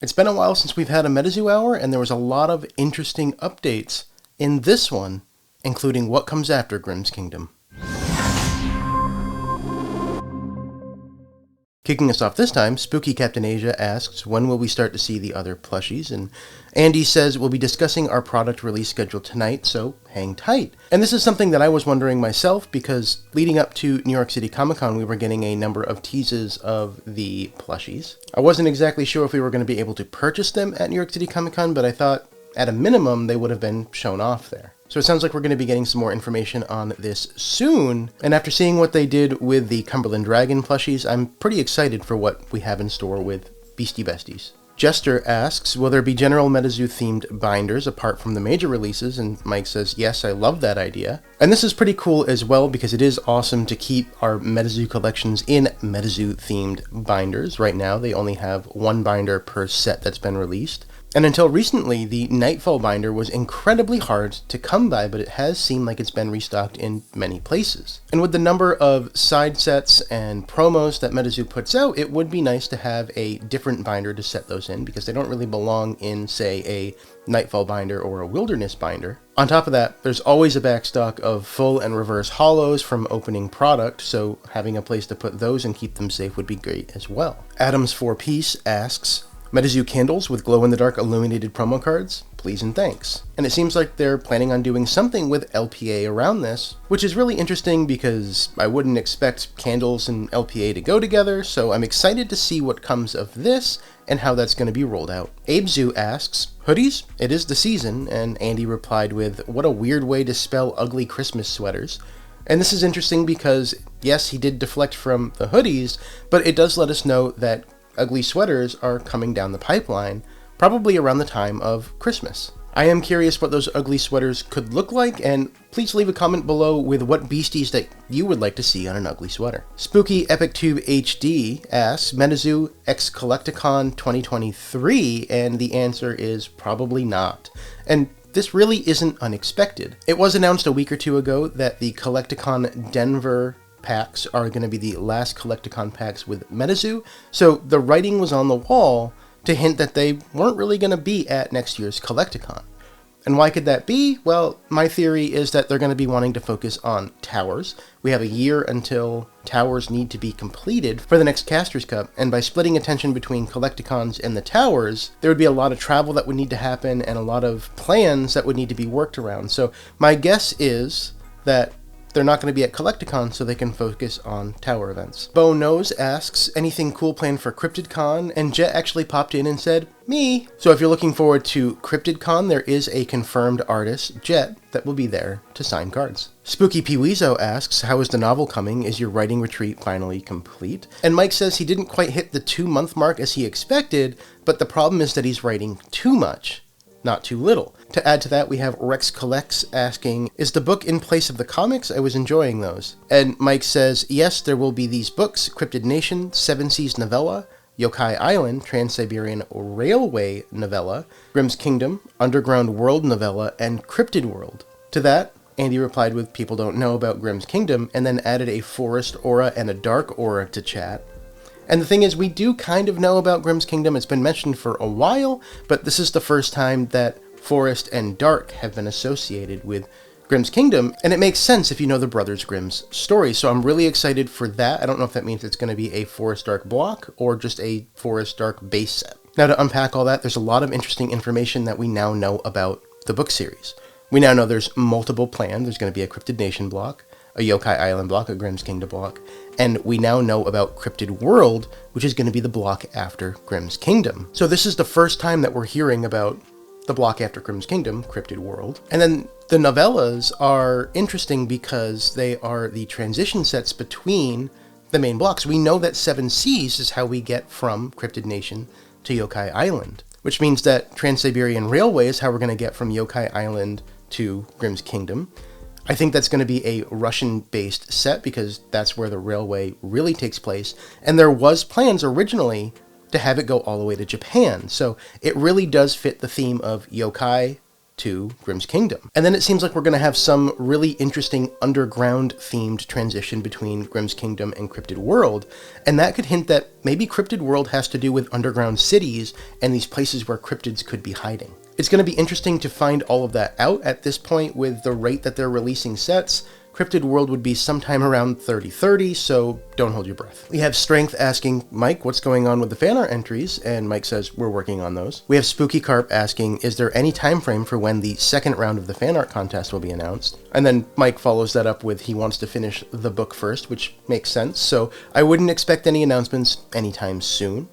It's been a while since we've had a MetaZoo Hour, and there was a lot of interesting updates in this one, including what comes after Grimm's Kingdom. Kicking us off this time, Spooky Captain Asia asks, when will we start to see the other plushies? And Andy says, we'll be discussing our product release schedule tonight, so hang tight. And this is something that I was wondering myself, because leading up to New York City Comic Con, we were getting a number of teases of the plushies. I wasn't exactly sure if we were going to be able to purchase them at New York City Comic Con, but I thought, at a minimum, they would have been shown off there. So it sounds like we're going to be getting some more information on this soon, and after seeing what they did with the Cumberland Dragon plushies, I'm pretty excited for what we have in store with Beastie Besties. Jester asks, will there be general MetaZoo themed binders apart from the major releases? And Mike says, yes, I love that idea. And this is pretty cool as well because it is awesome to keep our MetaZoo collections in MetaZoo themed binders. Right now they only have one binder per set that's been released. And until recently, the Nightfall binder was incredibly hard to come by, but it has seemed like it's been restocked in many places. And with the number of side sets and promos that MetaZoo puts out, it would be nice to have a different binder to set those in, because they don't really belong in, say, a Nightfall binder or a Wilderness binder. On top of that, there's always a backstock of full and reverse hollows from opening product, so having a place to put those and keep them safe would be great as well. Adams 4Piece asks, MetaZoo candles with glow-in-the-dark illuminated promo cards? Please and thanks. And it seems like they're planning on doing something with LPA around this, which is really interesting because I wouldn't expect candles and LPA to go together, so I'm excited to see what comes of this and how that's going to be rolled out. Abezoo asks, hoodies? It is the season, and Andy replied with, what a weird way to spell ugly Christmas sweaters. And this is interesting because, yes, he did deflect from the hoodies, but it does let us know that ugly sweaters are coming down the pipeline, probably around the time of Christmas. I am curious what those ugly sweaters could look like, and please leave a comment below with what beasties that you would like to see on an ugly sweater. Spooky EpicTube HD asks, MetaZoo X Collecticon 2023, and the answer is probably not. And this really isn't unexpected. It was announced a week or two ago that the Collecticon Denver packs are going to be the last Collecticon packs with MetaZoo, so the writing was on the wall to hint that they weren't really going to be at next year's Collecticon. And why could that be? Well, my theory is that they're going to be wanting to focus on towers. We have a year until towers need to be completed for the next Caster's Cup, and by splitting attention between Collecticons and the towers, there would be a lot of travel that would need to happen and a lot of plans that would need to be worked around. So my guess is that they're not going to be at Collecticon, so they can focus on tower events. Bo Knows asks, anything cool planned for CryptidCon? And Jet actually popped in and said, me! So if you're looking forward to CryptidCon, there is a confirmed artist, Jet, that will be there to sign cards. Spooky Peeweezo asks, how is the novel coming? Is your writing retreat finally complete? And Mike says he didn't quite hit the 2-month mark as he expected, but the problem is that he's writing too much, not too little. To add to that, we have Rex Collects asking, is the book in place of the comics? I was enjoying those. And Mike says, yes, there will be these books, Cryptid Nation, Seven Seas Novella, Yokai Island, Trans-Siberian Railway Novella, Grimm's Kingdom, Underground World Novella, and Cryptid World. To that, Andy replied with, people don't know about Grimm's Kingdom, and then added a forest aura and a dark aura to chat. And the thing is, we do kind of know about Grimm's Kingdom. It's been mentioned for a while, but this is the first time that forest and dark have been associated with Grimm's Kingdom, and it makes sense if you know the Brothers Grimm's story, so I'm really excited for that. I don't know if that means it's going to be a Forest Dark block or just a Forest Dark base set. Now, to unpack all that, there's a lot of interesting information that we now know about the book series. We now know there's multiple plans. There's going to be a Cryptid Nation block, a Yokai Island block, a Grimm's Kingdom block, and we now know about Cryptid World, which is going to be the block after Grimm's Kingdom. So this is the first time that we're hearing about the block after Grimm's Kingdom, Cryptid World. And then the novellas are interesting because they are the transition sets between the main blocks. We know that Seven Seas is how we get from Cryptid Nation to Yokai Island, which means that Trans-Siberian Railway is how we're going to get from Yokai Island to Grimm's Kingdom. I think that's going to be a Russian-based set because that's where the railway really takes place. And there was plans originally to have it go all the way to Japan. So it really does fit the theme of yokai to Grimm's Kingdom. And then it seems like we're going to have some really interesting underground-themed transition between Grimm's Kingdom and Cryptid World, and that could hint that maybe Cryptid World has to do with underground cities and these places where cryptids could be hiding. It's going to be interesting to find all of that out at this point with the rate that they're releasing sets. Cryptid World would be sometime around 30/30, so don't hold your breath. We have Strength asking Mike what's going on with the fan art entries, and Mike says we're working on those. We have Spooky Carp asking, is there any time frame for when the second round of the fan art contest will be announced? And then Mike follows that up with he wants to finish the book first, which makes sense, so I wouldn't expect any announcements anytime soon.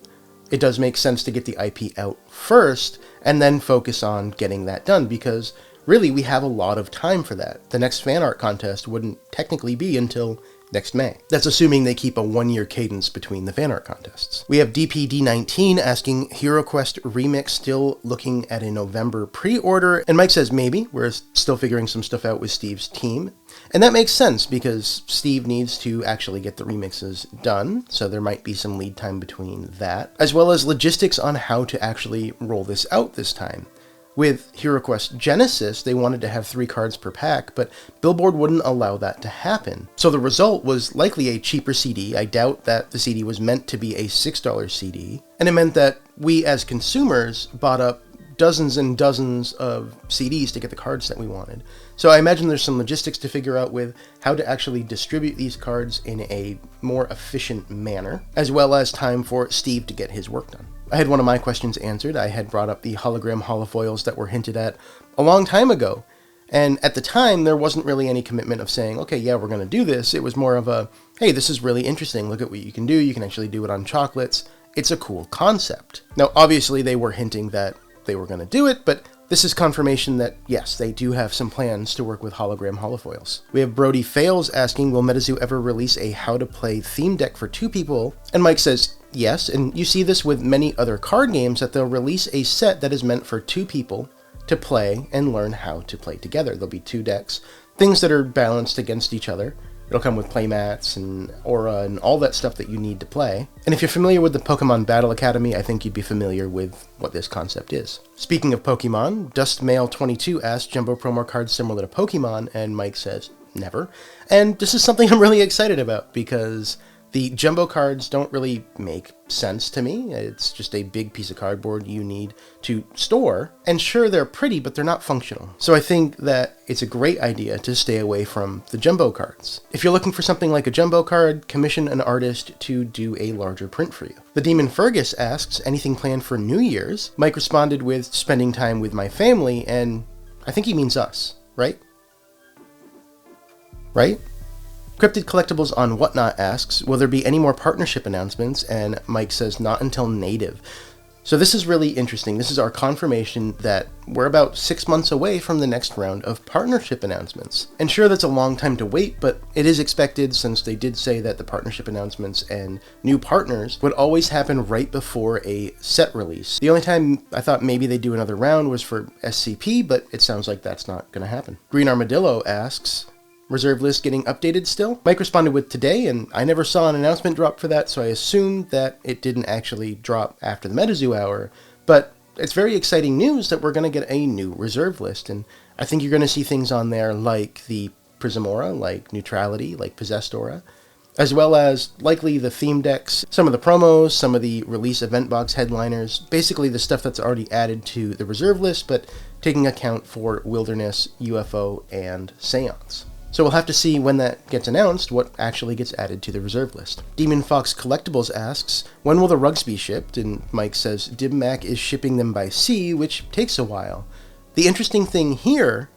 It does make sense to get the IP out first, and then focus on getting that done, because really, we have a lot of time for that. The next fan art contest wouldn't technically be until next May. That's assuming they keep a 1-year cadence between the fan art contests. We have DPD19 asking, HeroQuest Remix still looking at a November pre-order? And Mike says maybe. We're still figuring some stuff out with Steve's team. And that makes sense because Steve needs to actually get the remixes done, so there might be some lead time between that, as well as logistics on how to actually roll this out this time. With HeroQuest Genesis, they wanted to have 3 cards per pack, but Billboard wouldn't allow that to happen. So the result was likely a cheaper CD. I doubt that the CD was meant to be a $6 CD. And it meant that we as consumers bought up dozens and dozens of CDs to get the cards that we wanted. So I imagine there's some logistics to figure out with how to actually distribute these cards in a more efficient manner, as well as time for Steve to get his work done. I had one of my questions answered. I had brought up the hologram holofoils that were hinted at a long time ago. And at the time, there wasn't really any commitment of saying, okay, yeah, we're going to do this. It was more of a, hey, this is really interesting. Look at what you can do. You can actually do it on chocolates. It's a cool concept. Now, obviously, they were hinting that they were going to do it, but this is confirmation that, yes, they do have some plans to work with hologram holofoils. We have Brody Fails asking, will MetaZoo ever release a how-to-play theme deck for 2 people? And Mike says, yes, and you see this with many other card games, that they'll release a set that is meant for 2 people to play and learn how to play together. There'll be 2 decks, things that are balanced against each other. It'll come with playmats and aura and all that stuff that you need to play. And if you're familiar with the Pokemon Battle Academy, I think you'd be familiar with what this concept is. Speaking of Pokemon, DustMail22 asked, Jumbo promo cards similar to Pokemon? And Mike says, never. And this is something I'm really excited about because the Jumbo cards don't really make sense to me. It's just a big piece of cardboard you need to store. And sure, they're pretty, but they're not functional. So I think that it's a great idea to stay away from the Jumbo cards. If you're looking for something like a Jumbo card, commission an artist to do a larger print for you. The Demon Fergus asks, anything planned for New Year's? Mike responded with, spending time with my family, and I think he means us, right? Right? Cryptid Collectibles on Whatnot asks, will there be any more partnership announcements? And Mike says, not until native. So this is really interesting. This is our confirmation that we're about 6 months away from the next round of partnership announcements. And sure, that's a long time to wait, but it is expected since they did say that the partnership announcements and new partners would always happen right before a set release. The only time I thought maybe they'd do another round was for SCP, but it sounds like that's not going to happen. Green Armadillo asks, reserve list getting updated still? Mike responded with today, and I never saw an announcement drop for that, so I assumed that it didn't actually drop after the MetaZoo Hour, but it's very exciting news that we're going to get a new reserve list, and I think you're going to see things on there like the Prism Aura, like Neutrality, like Possessed Aura, as well as likely the theme decks, some of the promos, some of the release event box headliners, basically the stuff that's already added to the reserve list, but taking account for Wilderness, UFO, and Seance. So we'll have to see when that gets announced what actually gets added to the reserve list. Demon Fox Collectibles asks, when will the rugs be shipped? And Mike says, DimMac is shipping them by sea, which takes a while. The interesting thing here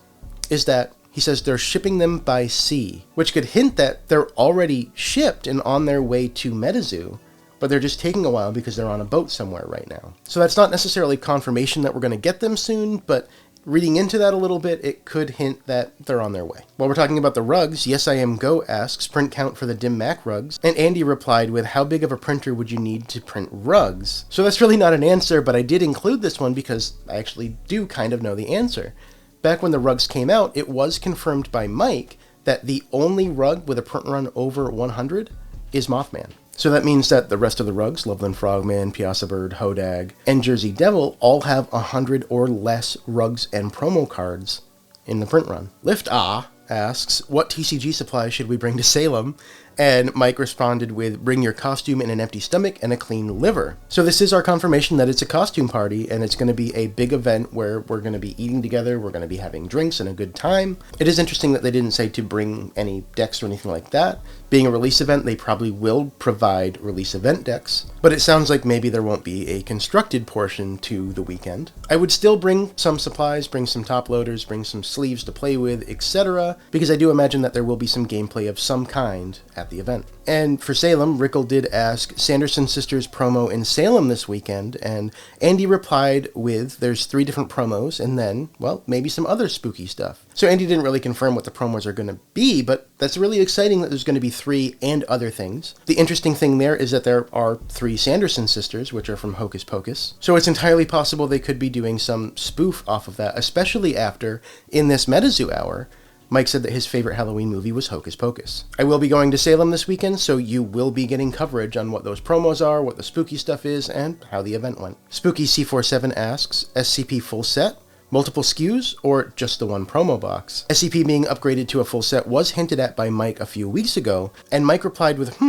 is that he says they're shipping them by sea, which could hint that they're already shipped and on their way to MetaZoo, but they're just taking a while because they're on a boat somewhere right now. So that's not necessarily confirmation that we're going to get them soon, but reading into that a little bit, it could hint that they're on their way. While we're talking about the rugs, Yes I Am Go asks, print count for the DimMac rugs, and Andy replied with, how big of a printer would you need to print rugs? So that's really not an answer, but I did include this one because I actually do kind of know the answer. Back when the rugs came out, it was confirmed by Mike that the only rug with a print run over 100 is Mothman. So that means that the rest of the rugs, Loveland Frogman, Piazza Bird, Hodag, and Jersey Devil, all have 100 or less rugs and promo cards in the print run. Lift asks, what TCG supplies should we bring to Salem? And Mike responded with, bring your costume in an empty stomach and a clean liver. So this is our confirmation that it's a costume party, and it's going to be a big event where we're going to be eating together, we're going to be having drinks and a good time. It is interesting that they didn't say to bring any decks or anything like that. Being a release event, they probably will provide release event decks, but it sounds like maybe there won't be a constructed portion to the weekend. I would still bring some supplies, bring some top loaders, bring some sleeves to play with, etc., because I do imagine that there will be some gameplay of some kind at the event. And for Salem, Rickle did ask, Sanderson Sisters promo in Salem this weekend, and Andy replied with, there's 3 different promos, and then, well, maybe some other spooky stuff. So Andy didn't really confirm what the promos are going to be, but that's really exciting that there's going to be 3 and other things. The interesting thing there is that there are 3 Sanderson Sisters, which are from Hocus Pocus, so it's entirely possible they could be doing some spoof off of that, especially after, in this MetaZoo Hour, Mike said that his favorite Halloween movie was Hocus Pocus. I will be going to Salem this weekend, so you will be getting coverage on what those promos are, what the spooky stuff is, and how the event went. Spooky C47 asks, SCP full set? Multiple SKUs, or just the one promo box? SCP being upgraded to a full set was hinted at by Mike a few weeks ago, and Mike replied with,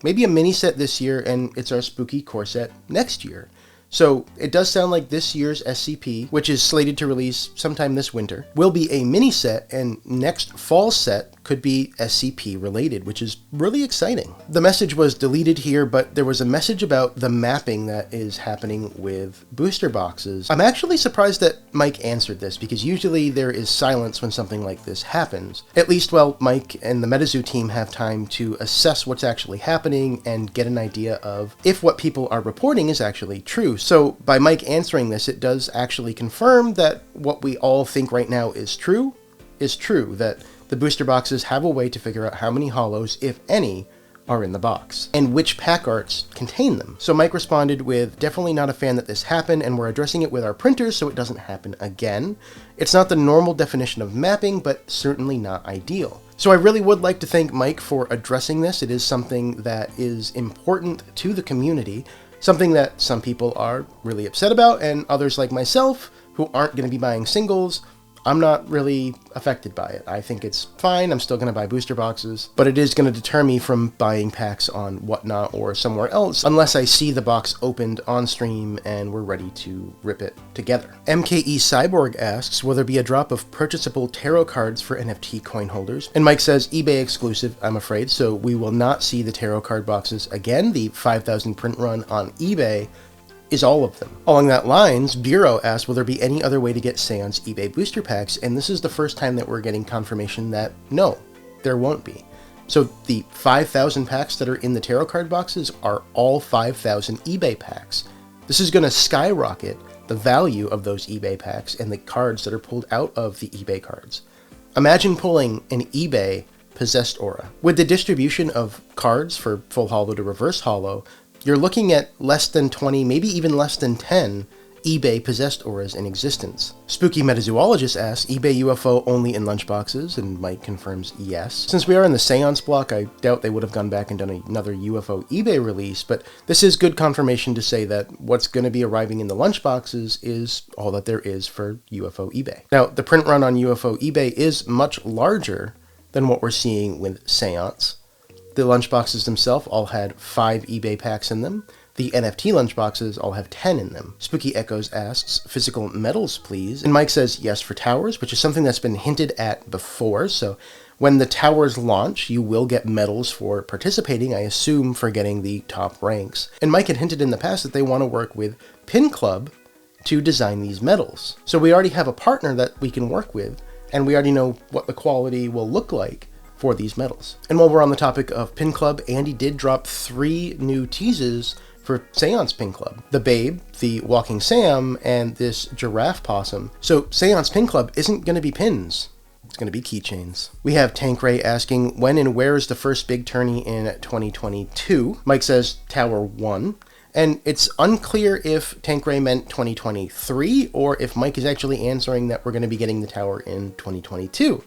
maybe a mini set this year, and it's our spooky core set next year. So it does sound like this year's SCP, which is slated to release sometime this winter, will be a mini set, and next fall set could be SCP related, which is really exciting. The message was deleted here, but there was a message about the mapping that is happening with booster boxes. I'm actually surprised that Mike answered this, because usually there is silence when something like this happens. At least, well, Mike and the MetaZoo team have time to assess what's actually happening and get an idea of if what people are reporting is actually true. So by Mike answering this, it does actually confirm that what we all think right now is true, that the booster boxes have a way to figure out how many hollows, if any, are in the box, and which pack arts contain them. So Mike responded with, definitely not a fan that this happened, and we're addressing it with our printers so it doesn't happen again. It's not the normal definition of mapping, but certainly not ideal. So I really would like to thank Mike for addressing this. It is something that is important to the community, something that some people are really upset about, and others like myself, who aren't going to be buying singles, I'm not really affected by it. I think it's fine. I'm still going to buy booster boxes, but it is going to deter me from buying packs on Whatnot or somewhere else unless I see the box opened on stream and we're ready to rip it together. MKE Cyborg asks, will there be a drop of purchasable tarot cards for NFT coin holders? And Mike says, eBay exclusive, I'm afraid, so we will not see the tarot card boxes again. The 5,000 print run on eBay is all of them. Along that lines, Bureau asked, will there be any other way to get Seance eBay booster packs? And this is the first time that we're getting confirmation that no, there won't be. So the 5,000 packs that are in the tarot card boxes are all 5,000 eBay packs. This is going to skyrocket the value of those eBay packs and the cards that are pulled out of the eBay cards. Imagine pulling an eBay possessed aura. With the distribution of cards for full holo to reverse holo, you're looking at less than 20, maybe even less than 10 eBay possessed auras in existence. Spooky Metazoologist asks, eBay UFO only in lunchboxes? And Mike confirms yes. Since we are in the seance block, I doubt they would have gone back and done another UFO eBay release, but this is good confirmation to say that what's going to be arriving in the lunchboxes is all that there is for UFO eBay. Now, the print run on UFO eBay is much larger than what we're seeing with Seance. The lunchboxes themselves all had 5 eBay packs in them. The NFT lunchboxes all have 10 in them. Spooky Echoes asks, physical medals please? And Mike says yes for towers, which is something that's been hinted at before. So when the towers launch, you will get medals for participating, I assume for getting the top ranks. And Mike had hinted in the past that they want to work with Pin Club to design these medals. So we already have a partner that we can work with, and we already know what the quality will look like for these medals. And while we're on the topic of Pin Club, Andy did drop 3 new teases for Seance Pin Club. The Babe, the Walking Sam, and this Giraffe Possum. So Seance Pin Club isn't going to be pins. It's going to be keychains. We have Tank Ray asking, when and where is the first big tourney in 2022? Mike says Tower 1. And it's unclear if Tank Ray meant 2023 or if Mike is actually answering that we're going to be getting the tower in 2022.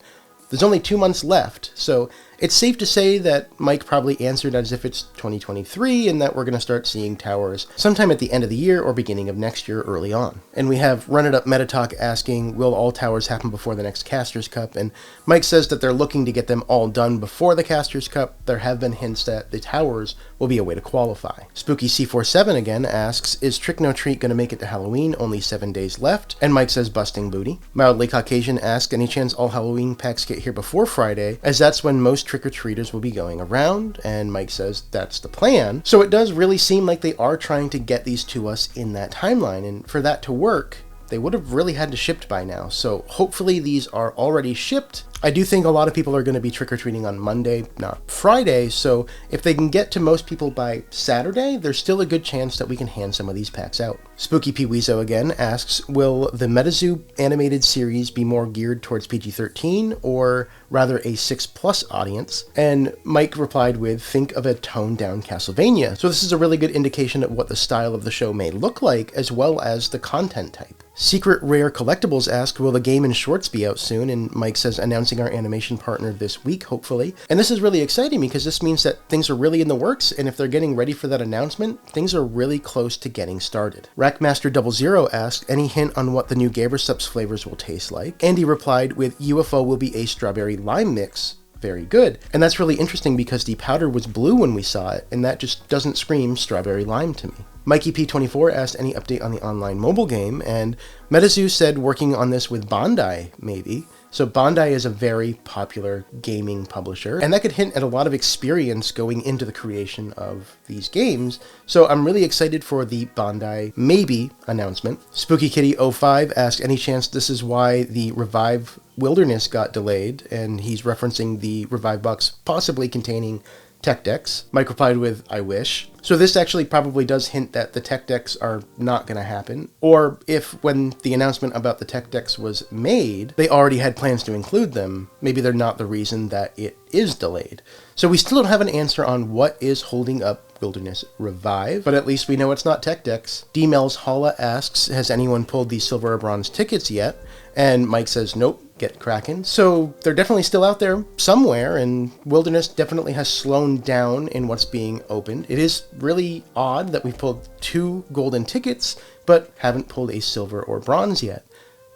There's only 2 months left, so it's safe to say that Mike probably answered as if it's 2023 and that we're going to start seeing towers sometime at the end of the year or beginning of next year early on. And we have Run It Up Metatalk asking, will all towers happen before the next Casters Cup? And Mike says that they're looking to get them all done before the Casters Cup. There have been hints that the towers will be a way to qualify. Spooky C47 again asks, is Trick No Treat going to make it to Halloween? Only 7 days left. And Mike says busting booty. Mildly Caucasian asks, any chance all Halloween packs get here before Friday, as that's when most trick-or-treaters will be going around? And Mike says that's the plan. So it does really seem like they are trying to get these to us in that timeline, and for that to work, they would have really had to shipped by now. So hopefully these are already shipped. I do think a lot of people are going to be trick-or-treating on Monday, not Friday, so if they can get to most people by Saturday, there's still a good chance that we can hand some of these packs out. Spooky Peeweezo again asks, will the MetaZoo animated series be more geared towards PG-13 or rather a 6+ audience? And Mike replied with, think of a toned-down Castlevania. So this is a really good indication of what the style of the show may look like, as well as the content type. Secret Rare Collectibles asked, will the game in shorts be out soon? And Mike says, announcing our animation partner this week, hopefully. And this is really exciting because this means that things are really in the works, and if they're getting ready for that announcement, things are really close to getting started. Rackmaster00 asked, any hint on what the new Gabersups flavors will taste like? Andy replied with, UFO will be a strawberry lime mix. Very good. And that's really interesting because the powder was blue when we saw it, and that just doesn't scream strawberry lime to me. Mikey P24 asked any update on the online mobile game, and MetaZoo said working on this with Bandai, maybe. So Bandai is a very popular gaming publisher, and that could hint at a lot of experience going into the creation of these games. So I'm really excited for the Bandai maybe announcement. Spooky Kitty 05 asked, any chance this is why the Revive Wilderness got delayed? And he's referencing the Revive box possibly containing tech decks. Mike replied with, I wish. So this actually probably does hint that the tech decks are not going to happen. Or if when the announcement about the tech decks was made, they already had plans to include them, maybe they're not the reason that it is delayed. So we still don't have an answer on what is holding up Wilderness Revive, but at least we know it's not tech decks. D-Mel's Holla asks, has anyone pulled the silver or bronze tickets yet? And Mike says, nope, get cracking. So they're definitely still out there somewhere, and Wilderness definitely has slowed down in what's being opened. It is really odd that we've pulled 2 golden tickets, but haven't pulled a silver or bronze yet.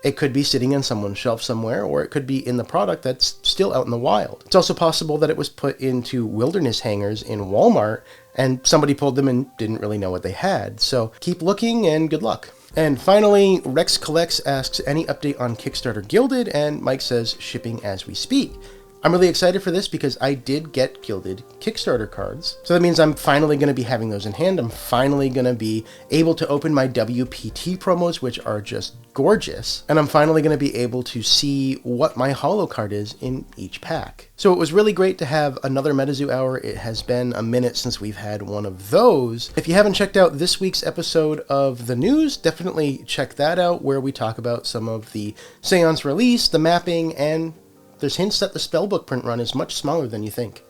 It could be sitting on someone's shelf somewhere, or it could be in the product that's still out in the wild. It's also possible that it was put into Wilderness hangers in Walmart, and somebody pulled them and didn't really know what they had. So keep looking and good luck. And finally, Rex Collects asks, any update on Kickstarter Gilded? And Mike says, shipping as we speak. I'm really excited for this because I did get Gilded Kickstarter cards. So that means I'm finally going to be having those in hand. I'm finally going to be able to open my WPT promos, which are just gorgeous. And I'm finally going to be able to see what my holo card is in each pack. So it was really great to have another MetaZoo Hour. It has been a minute since we've had one of those. If you haven't checked out this week's episode of the news, definitely check that out, where we talk about some of the seance release, the mapping, and there's hints that the spellbook print run is much smaller than you think.